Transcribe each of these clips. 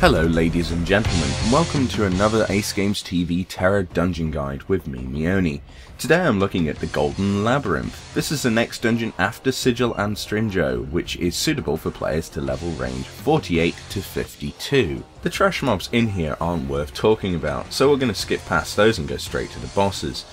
Hello ladies and gentlemen, and welcome to another AceGamesTV TERA Dungeon Guide with me, Meoni. Today I'm looking at the Golden Labyrinth. This is the next dungeon after Sigil and Stringo, which is suitable for players to level range 48 to 52. The trash mobs in here aren't worth talking about, so we're going to skip past those and go straight to the bosses.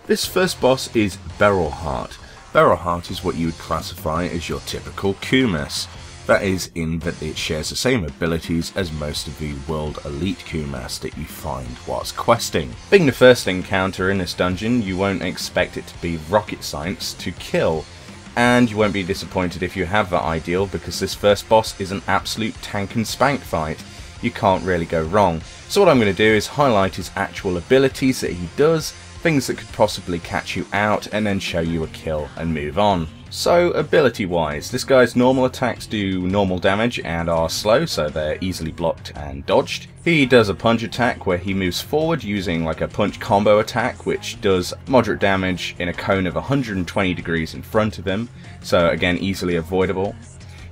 This first boss is Berylheart. Berylheart is what you would classify as your typical Kumas. That is, in that it shares the same abilities as most of the World Elite Kumas that you find whilst questing. Being the first encounter in this dungeon, you won't expect it to be rocket science to kill, and you won't be disappointed if you have that ideal, because this first boss is an absolute tank and spank fight. You can't really go wrong. So what I'm going to do is highlight his actual abilities that he does, things that could possibly catch you out, and then show you a kill and move on. So ability wise, this guy's normal attacks do normal damage and are slow, so they're easily blocked and dodged. He does a punch attack where he moves forward using like a punch combo attack, which does moderate damage in a cone of 120 degrees in front of him, so again easily avoidable.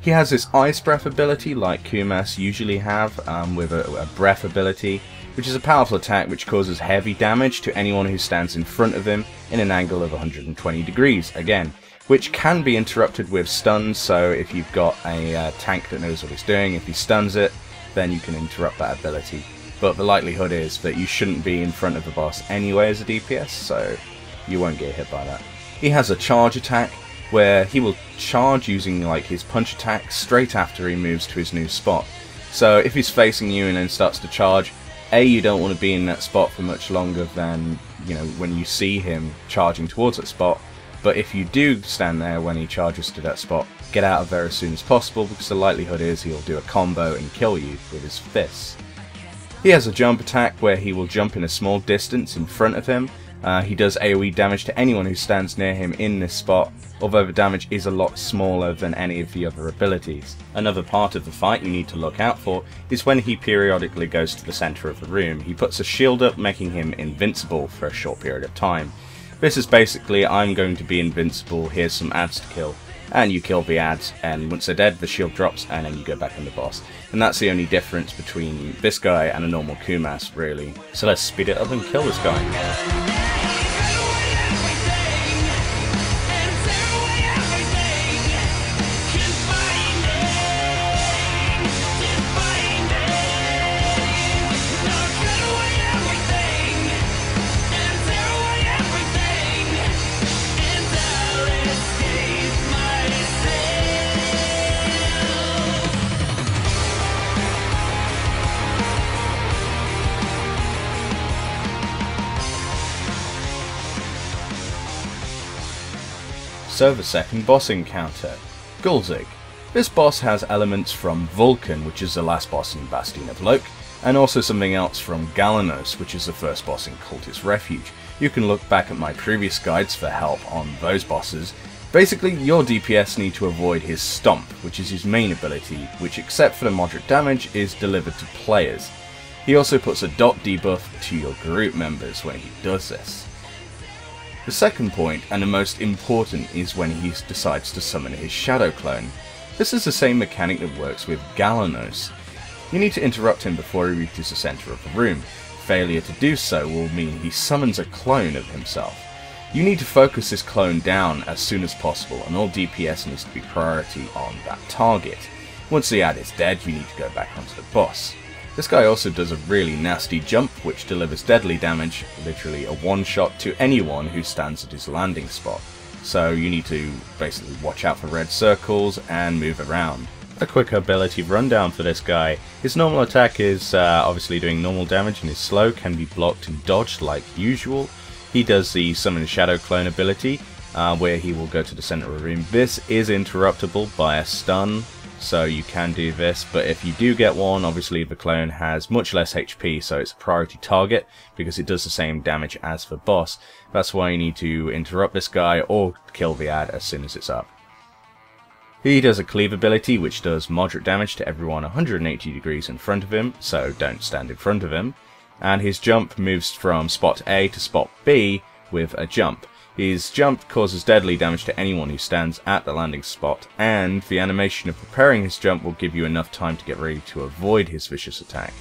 He has this ice breath ability like Kumas usually have, with a breath ability, which is a powerful attack which causes heavy damage to anyone who stands in front of him in an angle of 120 degrees, again, which can be interrupted with stuns. So if you've got a tank that knows what he's doing, if he stuns it, then you can interrupt that ability. But the likelihood is that you shouldn't be in front of the boss anyway as a DPS, so you won't get hit by that. He has a charge attack, where he will charge using like his punch attack straight after he moves to his new spot. So if he's facing you and then starts to charge, you don't want to be in that spot for much longer than, you know, when you see him charging towards that spot. But if you do stand there when he charges to that spot, get out of there as soon as possible, because the likelihood is he'll do a combo and kill you with his fists. He has a jump attack where he will jump in a small distance in front of him. He does AoE damage to anyone who stands near him in this spot, although the damage is a lot smaller than any of the other abilities. Another part of the fight you need to look out for is when he periodically goes to the centre of the room. He puts a shield up, making him invincible for a short period of time. This is basically, I'm going to be invincible, here's some ads to kill, and you kill the ads, and once they're dead the shield drops and then you go back on the boss. And that's the only difference between this guy and a normal Kumas, really. So let's speed it up and kill this guy. So the second boss encounter, Gulzig. This boss has elements from Vulcan, which is the last boss in Bastion of Lok, and also something else from Galanos, which is the first boss in Cultist Refuge. You can look back at my previous guides for help on those bosses. Basically, your DPS need to avoid his Stomp, which is his main ability, which except for the moderate damage is delivered to players. He also puts a dot debuff to your group members when he does this. The second point, and the most important, is when he decides to summon his shadow clone. This is the same mechanic that works with Galanos. You need to interrupt him before he reaches the centre of the room. Failure to do so will mean he summons a clone of himself. You need to focus this clone down as soon as possible, and all DPS needs to be priority on that target. Once the ad is dead, you need to go back onto the boss. This guy also does a really nasty jump which delivers deadly damage, literally a one-shot to anyone who stands at his landing spot. So you need to basically watch out for red circles and move around. A quick ability rundown for this guy. His normal attack is obviously doing normal damage, and his slow can be blocked and dodged like usual. He does the Summon Shadow Clone ability, where he will go to the center of the room. This is interruptible by a stun, so you can do this, but if you do get one, obviously the clone has much less HP, so it's a priority target because it does the same damage as the boss. That's why you need to interrupt this guy or kill the ad as soon as it's up. He does a cleave ability which does moderate damage to everyone 180 degrees in front of him, so don't stand in front of him, and his jump moves from spot A to spot B with a jump. His jump causes deadly damage to anyone who stands at the landing spot, and the animation of preparing his jump will give you enough time to get ready to avoid his vicious attack,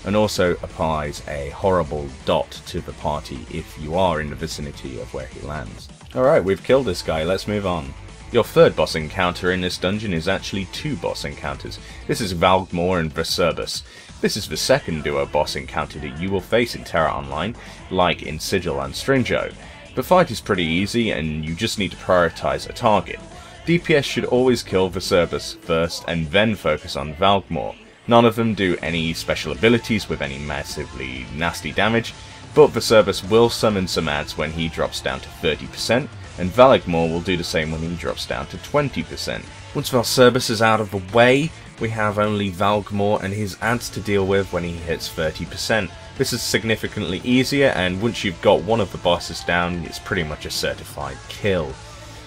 and also applies a horrible dot to the party if you are in the vicinity of where he lands. Alright, we've killed this guy, let's move on. Your third boss encounter in this dungeon is actually two boss encounters. This is VALGMORE and VARČERBUS. This is the second duo boss encounter that you will face in TERA Online, like in Sigil and Strinjo. The fight is pretty easy and you just need to prioritize a target. DPS should always kill VARČERBUS first and then focus on VALGMORE. None of them do any special abilities with any massively nasty damage, but VARČERBUS will summon some adds when he drops down to 30%, and VALGMORE will do the same when he drops down to 20%. Once VARČERBUS is out of the way, we have only VALGMORE and his adds to deal with when he hits 30%. This is significantly easier, and once you've got one of the bosses down, it's pretty much a certified kill.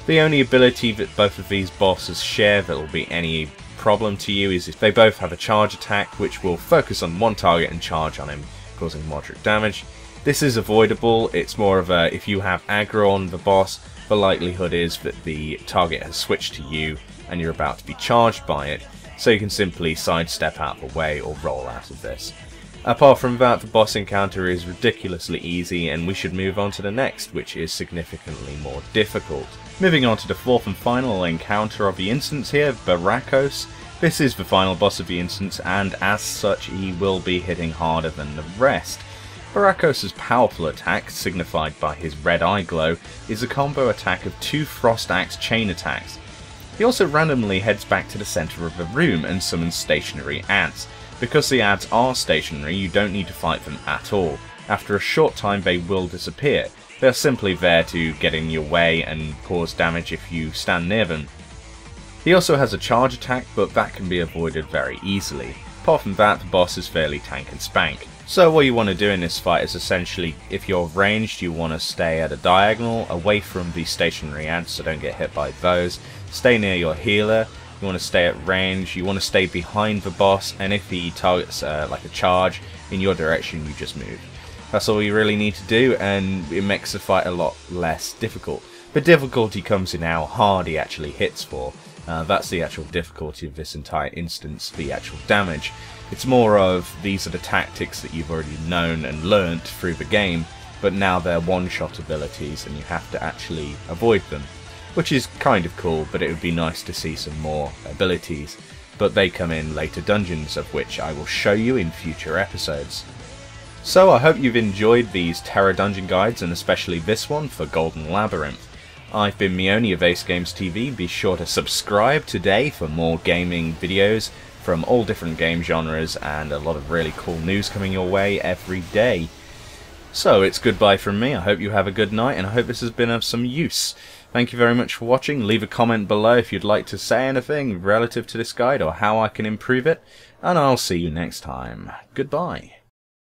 The only ability that both of these bosses share that will be any problem to you is if they both have a charge attack, which will focus on one target and charge on him, causing moderate damage. This is avoidable, it's more of a, if you have aggro on the boss, the likelihood is that the target has switched to you and you're about to be charged by it, so you can simply sidestep out of the way or roll out of this. Apart from that, the boss encounter is ridiculously easy, and we should move on to the next, which is significantly more difficult. Moving on to the fourth and final encounter of the instance here, EBARACOS. This is the final boss of the instance, and as such he will be hitting harder than the rest. EBARACOS' powerful attack, signified by his red eye glow, is a combo attack of two Frost Axe chain attacks. He also randomly heads back to the centre of the room and summons stationary adds. Because the adds are stationary, you don't need to fight them at all. After a short time they will disappear. They are simply there to get in your way and cause damage if you stand near them. He also has a charge attack, but that can be avoided very easily. Apart from that, the boss is fairly tank and spank. So what you want to do in this fight is essentially, if you're ranged, you want to stay at a diagonal, away from the stationary adds, so don't get hit by those. Stay near your healer. You want to stay at range, you want to stay behind the boss, and if he targets like a charge in your direction, you just move. That's all you really need to do, and it makes the fight a lot less difficult. The difficulty comes in how hard he actually hits for. That's the actual difficulty of this entire instance, the actual damage. It's more of, these are the tactics that you've already known and learnt through the game, but now they're one-shot abilities and you have to actually avoid them. Which is kind of cool, but it would be nice to see some more abilities. But they come in later dungeons, of which I will show you in future episodes. So I hope you've enjoyed these TERA dungeon guides, and especially this one for Golden Labyrinth. I've been Meoni of AceGamesTV. Be sure to subscribe today for more gaming videos from all different game genres, and a lot of really cool news coming your way every day. So it's goodbye from me. I hope you have a good night, and I hope this has been of some use. Thank you very much for watching. Leave a comment below if you'd like to say anything relative to this guide or how I can improve it, and I'll see you next time. Goodbye.